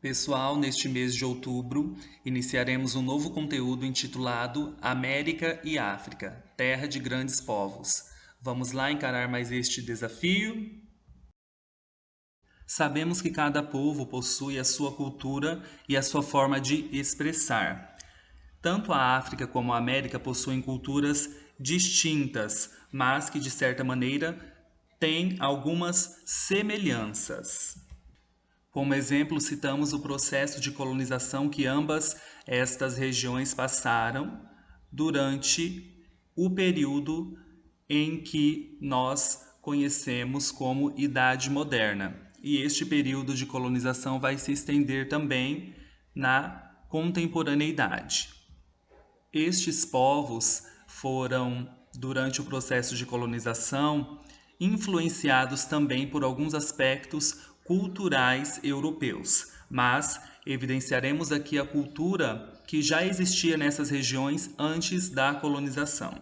Pessoal, neste mês de outubro, iniciaremos um novo conteúdo intitulado América e África, Terra de Grandes Povos. Vamos lá encarar mais este desafio? Sabemos que cada povo possui a sua cultura e a sua forma de expressar. Tanto a África como a América possuem culturas distintas, mas que, de certa maneira, têm algumas semelhanças. Como exemplo, citamos o processo de colonização que ambas estas regiões passaram durante o período em que nós conhecemos como Idade Moderna. E este período de colonização vai se estender também na contemporaneidade. Estes povos foram, durante o processo de colonização, influenciados também por alguns aspectos culturais europeus, mas evidenciaremos aqui a cultura que já existia nessas regiões antes da colonização,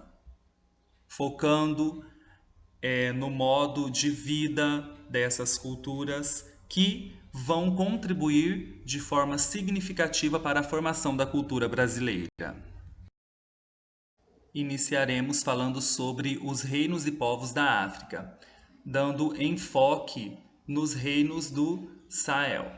focando no modo de vida dessas culturas que vão contribuir de forma significativa para a formação da cultura brasileira. Iniciaremos falando sobre os reinos e povos da África, dando enfoque nos reinos do Sahel.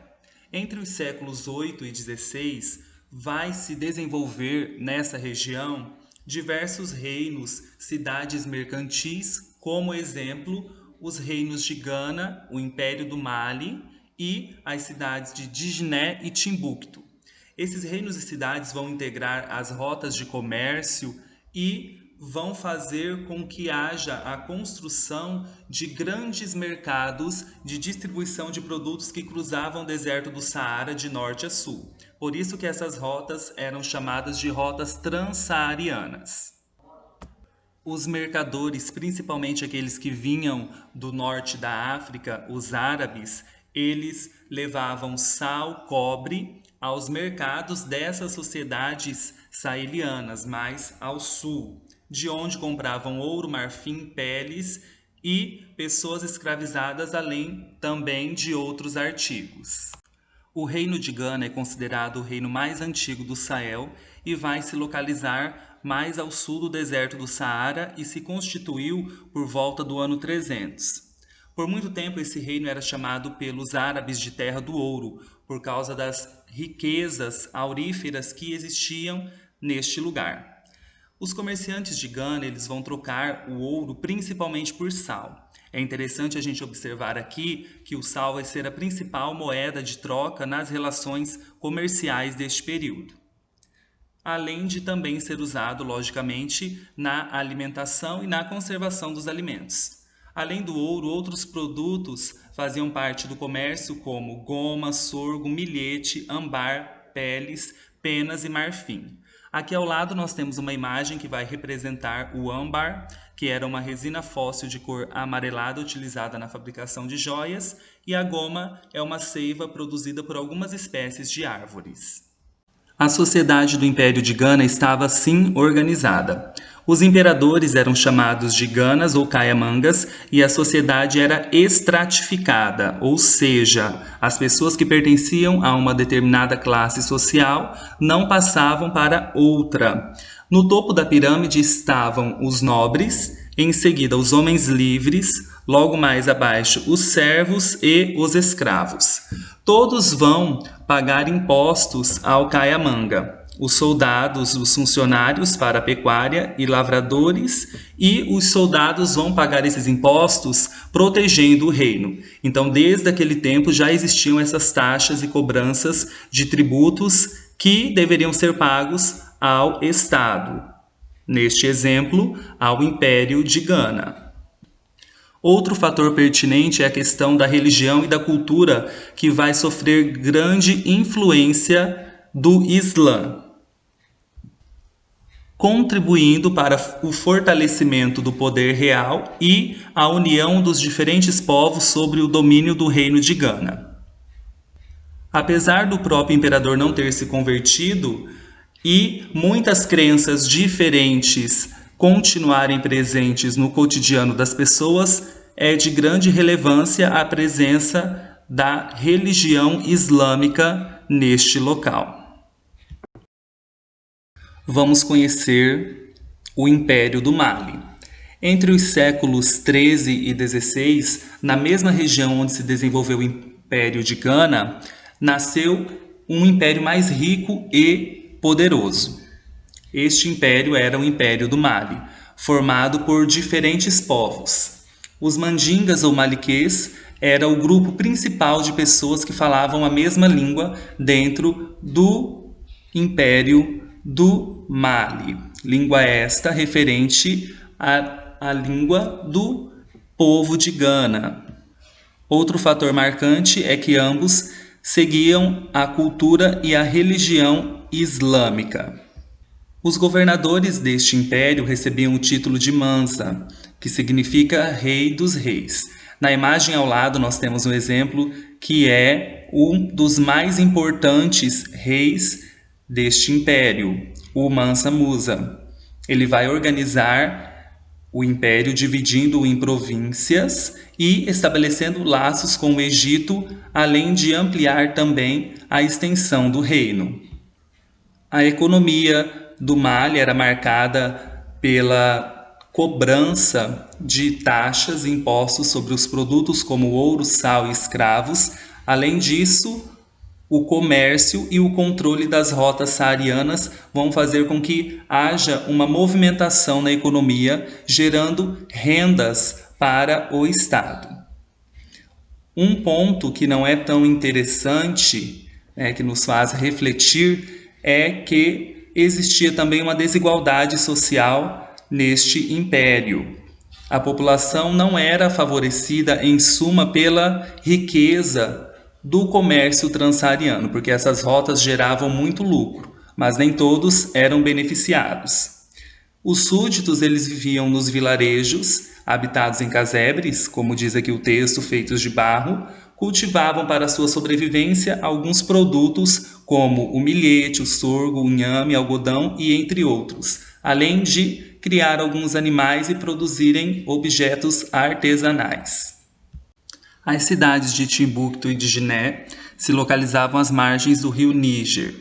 Entre os séculos 8 e 16, vai se desenvolver nessa região diversos reinos, cidades mercantis, como exemplo, os reinos de Gana, o Império do Mali e as cidades de Djiné e Timbuktu. Esses reinos e cidades vão integrar as rotas de comércio e vão fazer com que haja a construção de grandes mercados de distribuição de produtos que cruzavam o deserto do Saara de norte a sul. Por isso que essas rotas eram chamadas de rotas transsaarianas. Os mercadores, principalmente aqueles que vinham do norte da África, os árabes, eles levavam sal, cobre aos mercados dessas sociedades sahelianas, mais ao sul, de onde compravam ouro, marfim, peles e pessoas escravizadas, além também de outros artigos. O reino de Gana é considerado o reino mais antigo do Sahel e vai se localizar mais ao sul do deserto do Saara e se constituiu por volta do ano 300. Por muito tempo esse reino era chamado pelos árabes de Terra do Ouro, por causa das riquezas auríferas que existiam neste lugar. Os comerciantes de Gana, eles vão trocar o ouro principalmente por sal. É interessante a gente observar aqui que o sal vai ser a principal moeda de troca nas relações comerciais deste período. Além de também ser usado, logicamente, na alimentação e na conservação dos alimentos. Além do ouro, outros produtos faziam parte do comércio, como goma, sorgo, milhete, ambar, peles, penas e marfim. Aqui ao lado nós temos uma imagem que vai representar o âmbar, que era uma resina fóssil de cor amarelada utilizada na fabricação de joias, e a goma é uma seiva produzida por algumas espécies de árvores. A sociedade do Império de Gana estava assim organizada. Os imperadores eram chamados de Ganas ou Caiamangas e a sociedade era estratificada, ou seja, as pessoas que pertenciam a uma determinada classe social não passavam para outra. No topo da pirâmide estavam os nobres, em seguida os homens livres, logo mais abaixo os servos e os escravos. Todos vão pagar impostos ao Caiamanga. Os soldados, os funcionários para a pecuária e lavradores, e os soldados vão pagar esses impostos protegendo o reino. Então, desde aquele tempo já existiam essas taxas e cobranças de tributos que deveriam ser pagos ao Estado. Neste exemplo, ao Império de Gana. Outro fator pertinente é a questão da religião e da cultura, que vai sofrer grande influência do Islã, contribuindo para o fortalecimento do poder real e a união dos diferentes povos sobre o domínio do reino de Gana. Apesar do próprio imperador não ter se convertido e muitas crenças diferentes continuarem presentes no cotidiano das pessoas, é de grande relevância a presença da religião islâmica neste local. Vamos conhecer o Império do Mali. Entre os séculos 13 e 16, na mesma região onde se desenvolveu o Império de Gana, nasceu um império mais rico e poderoso. Este império era o Império do Mali, formado por diferentes povos. Os mandingas ou maliquês era o grupo principal de pessoas que falavam a mesma língua dentro do Império do Mali. Língua esta referente à língua do povo de Gana. Outro fator marcante é que ambos seguiam a cultura e a religião islâmica. Os governadores deste império recebiam o título de Mansa, que significa Rei dos Reis. Na imagem ao lado nós temos um exemplo que é um dos mais importantes reis deste império, o Mansa Musa. Ele vai organizar o império dividindo-o em províncias e estabelecendo laços com o Egito, além de ampliar também a extensão do reino. A economia do Mali era marcada pela cobrança de taxas e impostos sobre os produtos como ouro, sal e escravos. Além disso, o comércio e o controle das rotas saarianas vão fazer com que haja uma movimentação na economia, gerando rendas para o Estado. Um ponto que não é tão interessante, que nos faz refletir, é que existia também uma desigualdade social neste império. A população não era favorecida, em suma, pela riqueza do comércio transsaariano, porque essas rotas geravam muito lucro, mas nem todos eram beneficiados. Os súditos eles viviam nos vilarejos, habitados em casebres, como diz aqui o texto, feitos de barro, cultivavam para sua sobrevivência alguns produtos como o milhete, o sorgo, o inhame, algodão e entre outros, além de criar alguns animais e produzirem objetos artesanais. As cidades de Timbuktu e de Jiné se localizavam às margens do rio Níger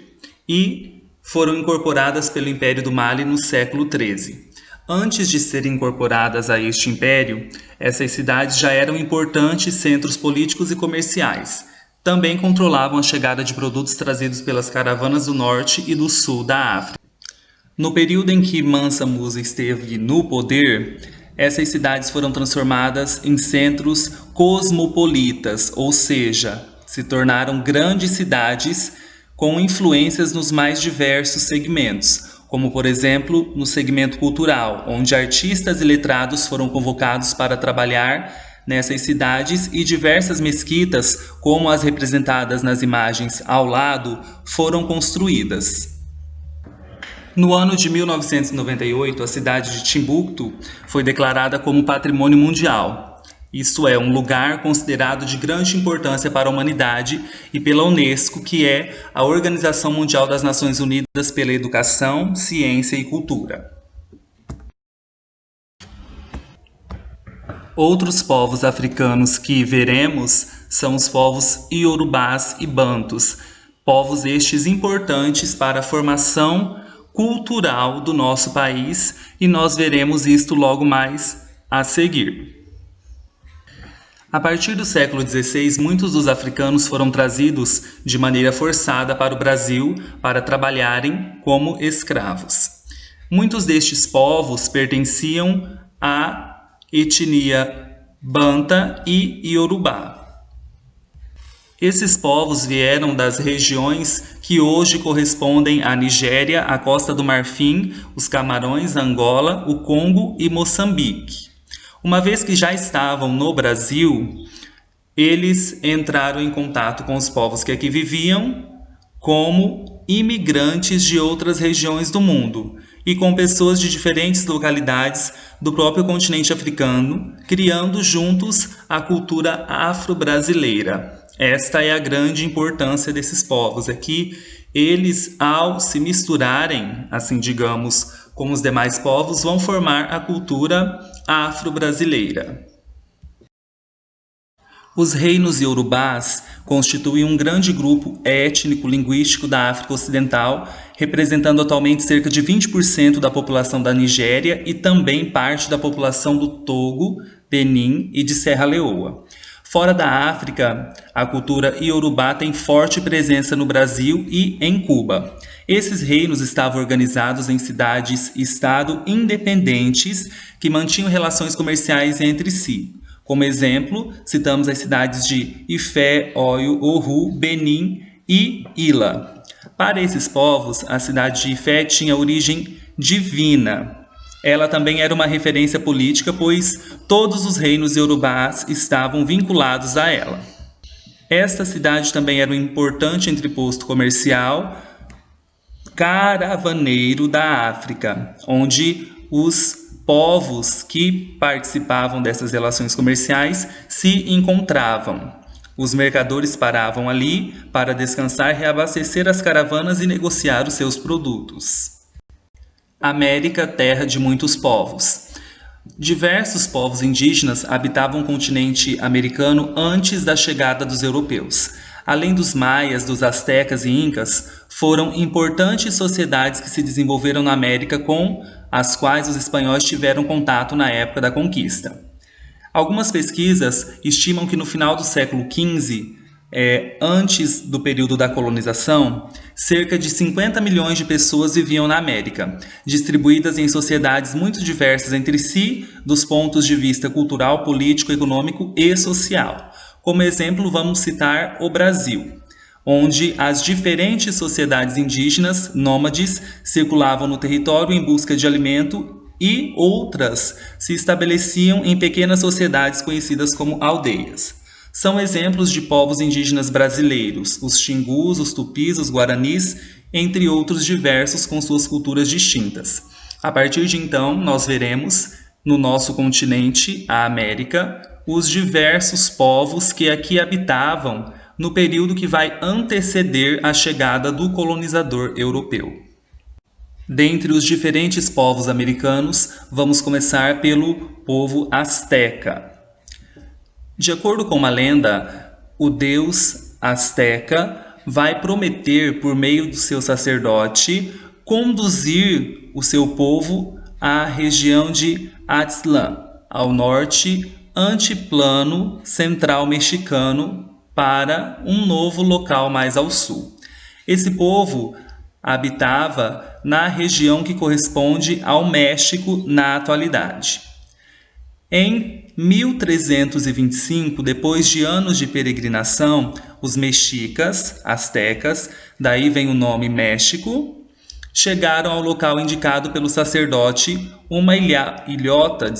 e foram incorporadas pelo Império do Mali no século XIII. Antes de serem incorporadas a este império, essas cidades já eram importantes centros políticos e comerciais. Também controlavam a chegada de produtos trazidos pelas caravanas do norte e do sul da África. No período em que Mansa Musa esteve no poder, essas cidades foram transformadas em centros cosmopolitas, ou seja, se tornaram grandes cidades com influências nos mais diversos segmentos, como por exemplo no segmento cultural, onde artistas e letrados foram convocados para trabalhar nessas cidades e diversas mesquitas, como as representadas nas imagens ao lado, foram construídas. No ano de 1998, a cidade de Timbuktu foi declarada como Patrimônio Mundial. Isto é, um lugar considerado de grande importância para a humanidade e pela Unesco, que é a Organização Mundial das Nações Unidas pela Educação, Ciência e Cultura. Outros povos africanos que veremos são os povos iorubás e bantus, povos estes importantes para a formação cultural do nosso país, e nós veremos isto logo mais a seguir. A partir do século XVI, muitos dos africanos foram trazidos de maneira forçada para o Brasil para trabalharem como escravos. Muitos destes povos pertenciam à etnia Banta e Iorubá. Esses povos vieram das regiões que hoje correspondem à Nigéria, a Costa do Marfim, os Camarões, Angola, o Congo e Moçambique. Uma vez que já estavam no Brasil, eles entraram em contato com os povos que aqui viviam como imigrantes de outras regiões do mundo e com pessoas de diferentes localidades do próprio continente africano, criando juntos a cultura afro-brasileira. Esta é a grande importância desses povos, é que eles, ao se misturarem, assim digamos, com os demais povos, vão formar a cultura afro-brasileira. Os reinos iorubás constituem um grande grupo étnico-linguístico da África Ocidental, representando atualmente cerca de 20% da população da Nigéria e também parte da população do Togo, Benin e de Serra Leoa. Fora da África, a cultura iorubá tem forte presença no Brasil e em Cuba. Esses reinos estavam organizados em cidades-estado independentes que mantinham relações comerciais entre si. Como exemplo, citamos as cidades de Ifé, Oio, Oru, Benin e Ila. Para esses povos, a cidade de Ifé tinha origem divina. Ela também era uma referência política, pois todos os reinos iorubás estavam vinculados a ela. Esta cidade também era um importante entreposto comercial caravaneiro da África, onde os povos que participavam dessas relações comerciais se encontravam. Os mercadores paravam ali para descansar, reabastecer as caravanas e negociar os seus produtos. América, terra de muitos povos. Diversos povos indígenas habitavam o continente americano antes da chegada dos europeus. Além dos maias, dos astecas e incas, foram importantes sociedades que se desenvolveram na América com as quais os espanhóis tiveram contato na época da conquista. Algumas pesquisas estimam que no final do século XV, antes do período da colonização, cerca de 50 milhões de pessoas viviam na América, distribuídas em sociedades muito diversas entre si, dos pontos de vista cultural, político, econômico e social. Como exemplo, vamos citar o Brasil, onde as diferentes sociedades indígenas nômades circulavam no território em busca de alimento e outras se estabeleciam em pequenas sociedades conhecidas como aldeias. São exemplos de povos indígenas brasileiros, os xingus, os tupis, os guaranis, entre outros diversos com suas culturas distintas. A partir de então, nós veremos no nosso continente, a América, os diversos povos que aqui habitavam no período que vai anteceder a chegada do colonizador europeu. Dentre os diferentes povos americanos, vamos começar pelo povo asteca. De acordo com uma lenda, o deus asteca vai prometer, por meio do seu sacerdote, conduzir o seu povo à região de Aztlán, ao norte antiplano central mexicano, para um novo local mais ao sul. Esse povo habitava na região que corresponde ao México na atualidade. Em 1325, depois de anos de peregrinação, os mexicas, astecas, daí vem o nome México, chegaram ao local indicado pelo sacerdote, uma ilhota,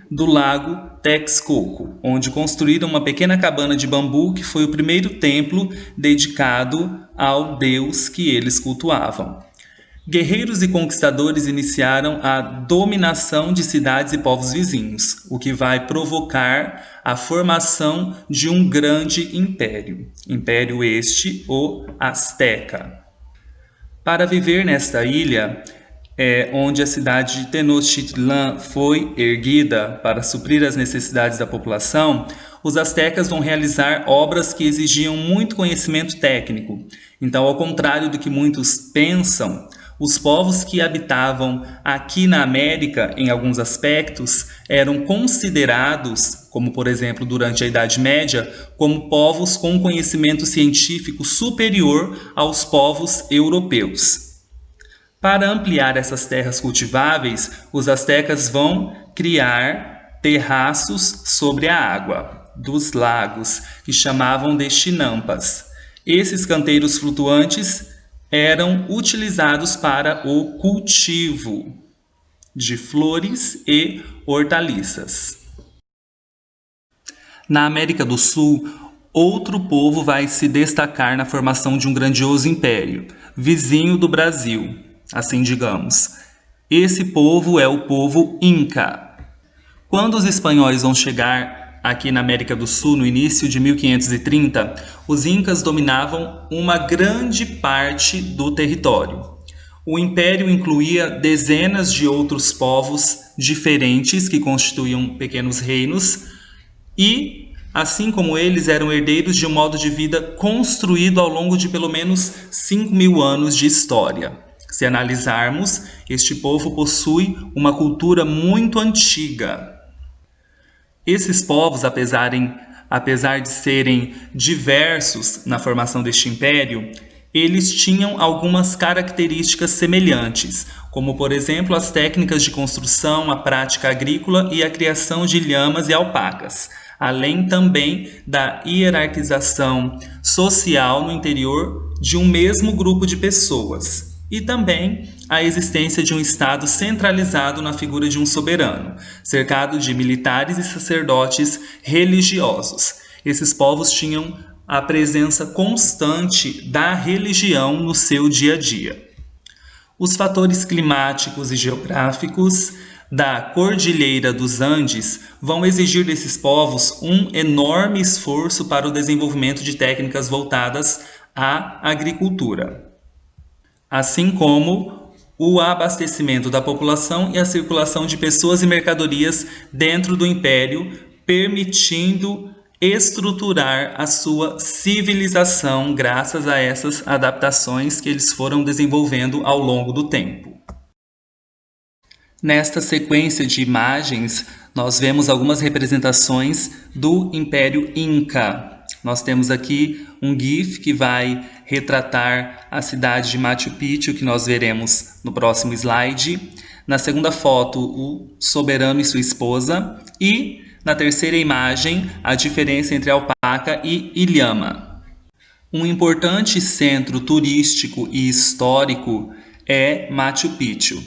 do lago Texcoco, onde construíram uma pequena cabana de bambu que foi o primeiro templo dedicado ao deus que eles cultuavam. Guerreiros e conquistadores iniciaram a dominação de cidades e povos vizinhos, o que vai provocar a formação de um grande império. Império este, o Azteca. Para viver nesta ilha, onde a cidade de Tenochtitlán foi erguida para suprir as necessidades da população, os astecas vão realizar obras que exigiam muito conhecimento técnico. Então, ao contrário do que muitos pensam, os povos que habitavam aqui na América, em alguns aspectos, eram considerados, como por exemplo durante a Idade Média, como povos com conhecimento científico superior aos povos europeus. Para ampliar essas terras cultiváveis, os astecas vão criar terraços sobre a água dos lagos, que chamavam de chinampas. Esses canteiros flutuantes eram utilizados para o cultivo de flores e hortaliças. Na América do Sul, outro povo vai se destacar na formação de um grandioso império, vizinho do Brasil, assim digamos. Esse povo é o povo Inca. Quando os espanhóis vão chegar aqui na América do Sul, no início de 1530, os Incas dominavam uma grande parte do território. O império incluía dezenas de outros povos diferentes que constituíam pequenos reinos e assim como eles eram herdeiros de um modo de vida construído ao longo de pelo menos 5.000 anos de história. Se analisarmos, este povo possui uma cultura muito antiga. Esses povos, apesar de serem diversos na formação deste império, eles tinham algumas características semelhantes, como, por exemplo, as técnicas de construção, a prática agrícola e a criação de lhamas e alpacas, além também da hierarquização social no interior de um mesmo grupo de pessoas, e também a existência de um Estado centralizado na figura de um soberano, cercado de militares e sacerdotes religiosos. Esses povos tinham a presença constante da religião no seu dia a dia. Os fatores climáticos e geográficos da Cordilheira dos Andes vão exigir desses povos um enorme esforço para o desenvolvimento de técnicas voltadas à agricultura, assim como o abastecimento da população e a circulação de pessoas e mercadorias dentro do império, permitindo estruturar a sua civilização graças a essas adaptações que eles foram desenvolvendo ao longo do tempo. Nesta sequência de imagens, nós vemos algumas representações do Império Inca. Nós temos aqui um GIF que vai retratar a cidade de Machu Picchu, que nós veremos no próximo slide. Na segunda foto, o soberano e sua esposa. E, na terceira imagem, a diferença entre alpaca e ilhama. Um importante centro turístico e histórico é Machu Picchu.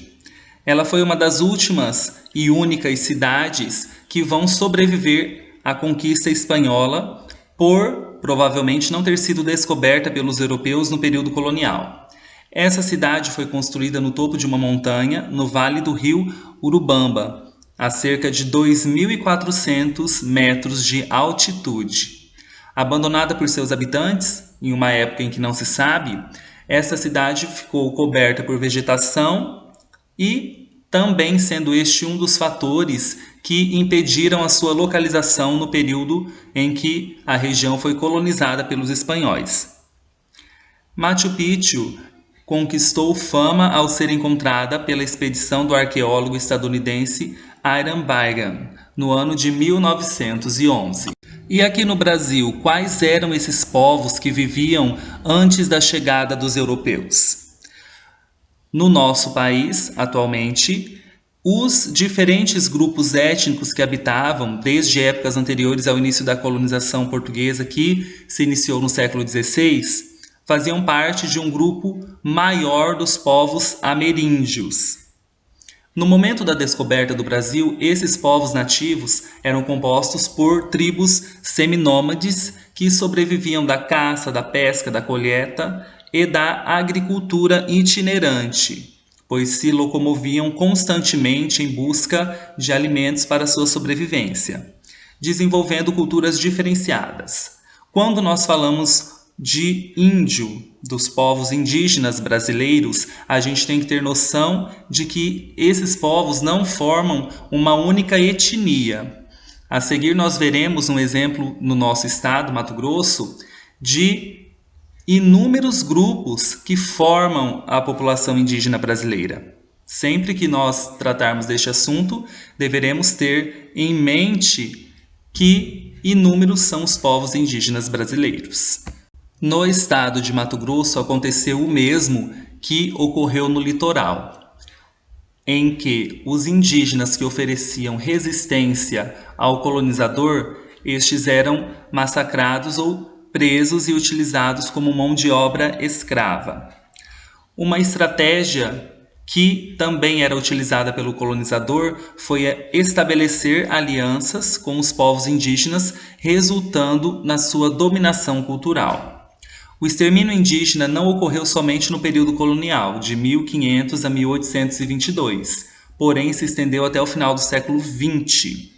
Ela foi uma das últimas e únicas cidades que vão sobreviver à conquista espanhola por provavelmente não ter sido descoberta pelos europeus no período colonial. Essa cidade foi construída no topo de uma montanha, no vale do rio Urubamba, a cerca de 2.400 metros de altitude. Abandonada por seus habitantes, em uma época em que não se sabe, essa cidade ficou coberta por vegetação e também sendo este um dos fatores que impediram a sua localização no período em que a região foi colonizada pelos espanhóis. Machu Picchu conquistou fama ao ser encontrada pela expedição do arqueólogo estadunidense Hiram Bingham, no ano de 1911. E aqui no Brasil, quais eram esses povos que viviam antes da chegada dos europeus? No nosso país, atualmente, os diferentes grupos étnicos que habitavam desde épocas anteriores ao início da colonização portuguesa, que se iniciou no século XVI, faziam parte de um grupo maior dos povos ameríndios. No momento da descoberta do Brasil, esses povos nativos eram compostos por tribos seminômades que sobreviviam da caça, da pesca, da colheita e da agricultura itinerante, pois se locomoviam constantemente em busca de alimentos para sua sobrevivência, desenvolvendo culturas diferenciadas. Quando nós falamos de índio, dos povos indígenas brasileiros, a gente tem que ter noção de que esses povos não formam uma única etnia. A seguir nós veremos um exemplo no nosso estado, Mato Grosso, de inúmeros grupos que formam a população indígena brasileira. Sempre que nós tratarmos deste assunto, deveremos ter em mente que inúmeros são os povos indígenas brasileiros. No estado de Mato Grosso aconteceu o mesmo que ocorreu no litoral, em que os indígenas que ofereciam resistência ao colonizador, estes eram massacrados ou presos e utilizados como mão de obra escrava. Uma estratégia que também era utilizada pelo colonizador foi estabelecer alianças com os povos indígenas, resultando na sua dominação cultural. O extermínio indígena não ocorreu somente no período colonial, de 1500 a 1822, porém se estendeu até o final do século XX.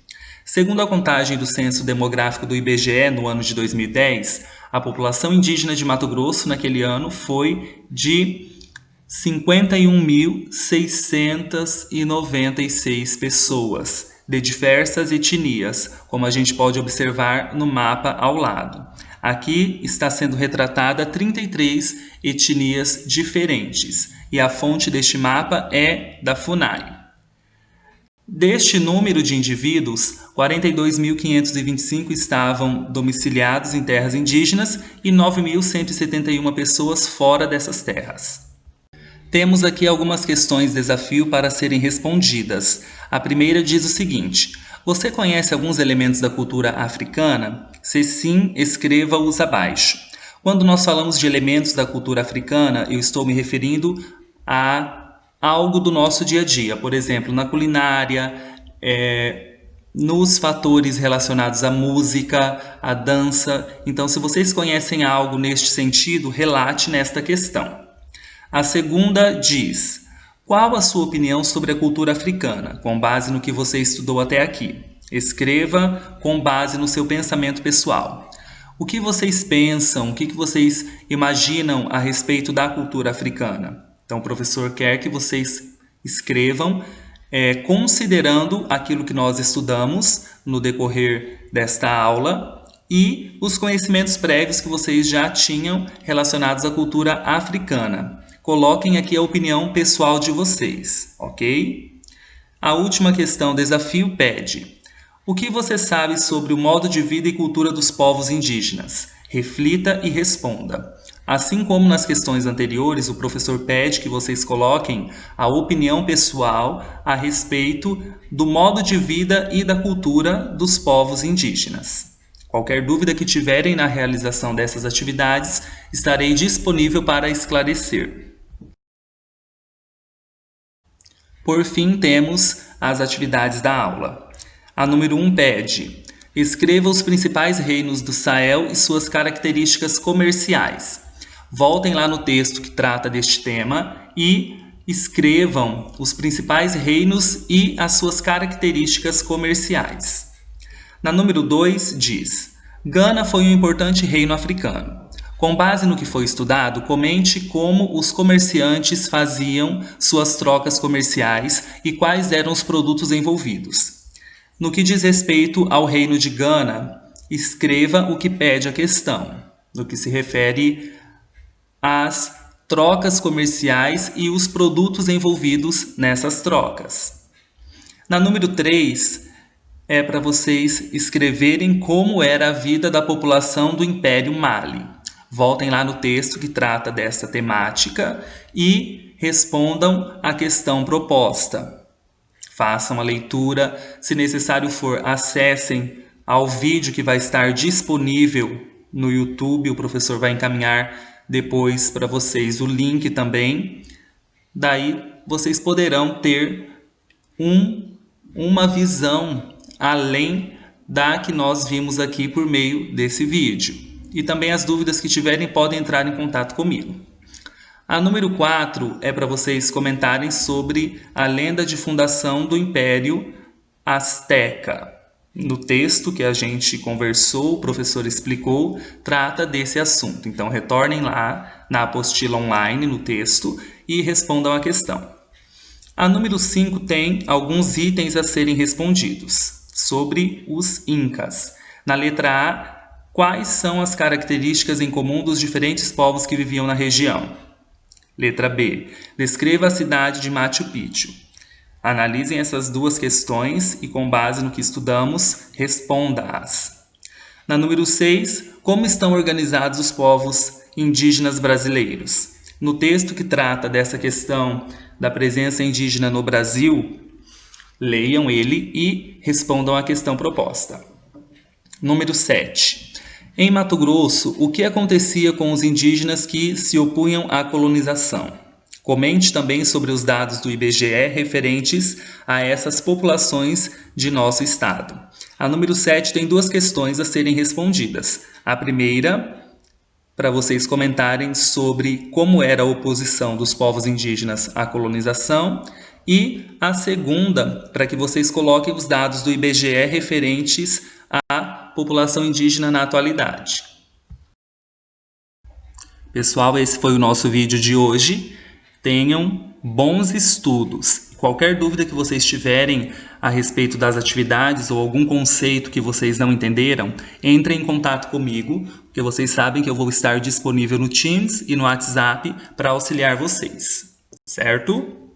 Segundo a contagem do Censo Demográfico do IBGE no ano de 2010, a população indígena de Mato Grosso naquele ano foi de 51.696 pessoas, de diversas etnias, como a gente pode observar no mapa ao lado. Aqui está sendo retratada 33 etnias diferentes e a fonte deste mapa é da FUNAI. Deste número de indivíduos, 42.525 estavam domiciliados em terras indígenas e 9.171 pessoas fora dessas terras. Temos aqui algumas questões desafio para serem respondidas. A primeira diz o seguinte: você conhece alguns elementos da cultura africana? Se sim, escreva-os abaixo. Quando nós falamos de elementos da cultura africana, eu estou me referindo a algo do nosso dia a dia, por exemplo, na culinária, nos fatores relacionados à música, à dança. Então, se vocês conhecem algo neste sentido, relate nesta questão. A segunda diz: qual a sua opinião sobre a cultura africana, com base no que você estudou até aqui? Escreva com base no seu pensamento pessoal. O que vocês pensam, o que vocês imaginam a respeito da cultura africana? Então, o professor quer que vocês escrevam considerando aquilo que nós estudamos no decorrer desta aula e os conhecimentos prévios que vocês já tinham relacionados à cultura africana. Coloquem aqui a opinião pessoal de vocês, ok? A última questão, desafio, pede: o que você sabe sobre o modo de vida e cultura dos povos indígenas? Reflita e responda. Assim como nas questões anteriores, o professor pede que vocês coloquem a opinião pessoal a respeito do modo de vida e da cultura dos povos indígenas. Qualquer dúvida que tiverem na realização dessas atividades, estarei disponível para esclarecer. Por fim, temos as atividades da aula. A número 1 pede: escreva os principais reinos do Sahel e suas características comerciais. Voltem lá no texto que trata deste tema e escrevam os principais reinos e as suas características comerciais. Na número 2 diz: Gana foi um importante reino africano. Com base no que foi estudado, comente como os comerciantes faziam suas trocas comerciais e quais eram os produtos envolvidos. No que diz respeito ao reino de Gana, escreva o que pede a questão, no que se refere às trocas comerciais e os produtos envolvidos nessas trocas. Na número 3, é para vocês escreverem como era a vida da população do Império Mali. Voltem lá no texto que trata dessa temática e respondam a questão proposta. Façam a leitura, se necessário for, acessem ao vídeo que vai estar disponível no YouTube, o professor vai encaminhar depois para vocês o link também. Daí vocês poderão ter uma visão além da que nós vimos aqui por meio desse vídeo. E também as dúvidas que tiverem podem entrar em contato comigo. A número 4 é para vocês comentarem sobre a lenda de fundação do Império Azteca. No texto que a gente conversou, o professor explicou, trata desse assunto. Então, retornem lá na apostila online, no texto, e respondam a questão. A número 5 tem alguns itens a serem respondidos sobre os Incas. Na letra A, quais são as características em comum dos diferentes povos que viviam na região? Letra B, descreva a cidade de Machu Picchu. Analisem essas duas questões e, com base no que estudamos, responda-as. Na número 6, como estão organizados os povos indígenas brasileiros? No texto que trata dessa questão da presença indígena no Brasil, leiam ele e respondam à questão proposta. Número 7. Em Mato Grosso, o que acontecia com os indígenas que se opunham à colonização? Comente também sobre os dados do IBGE referentes a essas populações de nosso estado. A número 7 tem duas questões a serem respondidas. A primeira, para vocês comentarem sobre como era a oposição dos povos indígenas à colonização. E a segunda, para que vocês coloquem os dados do IBGE referentes à população indígena na atualidade. Pessoal, esse foi o nosso vídeo de hoje. Tenham bons estudos. Qualquer dúvida que vocês tiverem a respeito das atividades ou algum conceito que vocês não entenderam, entrem em contato comigo, porque vocês sabem que eu vou estar disponível no Teams e no WhatsApp para auxiliar vocês, certo?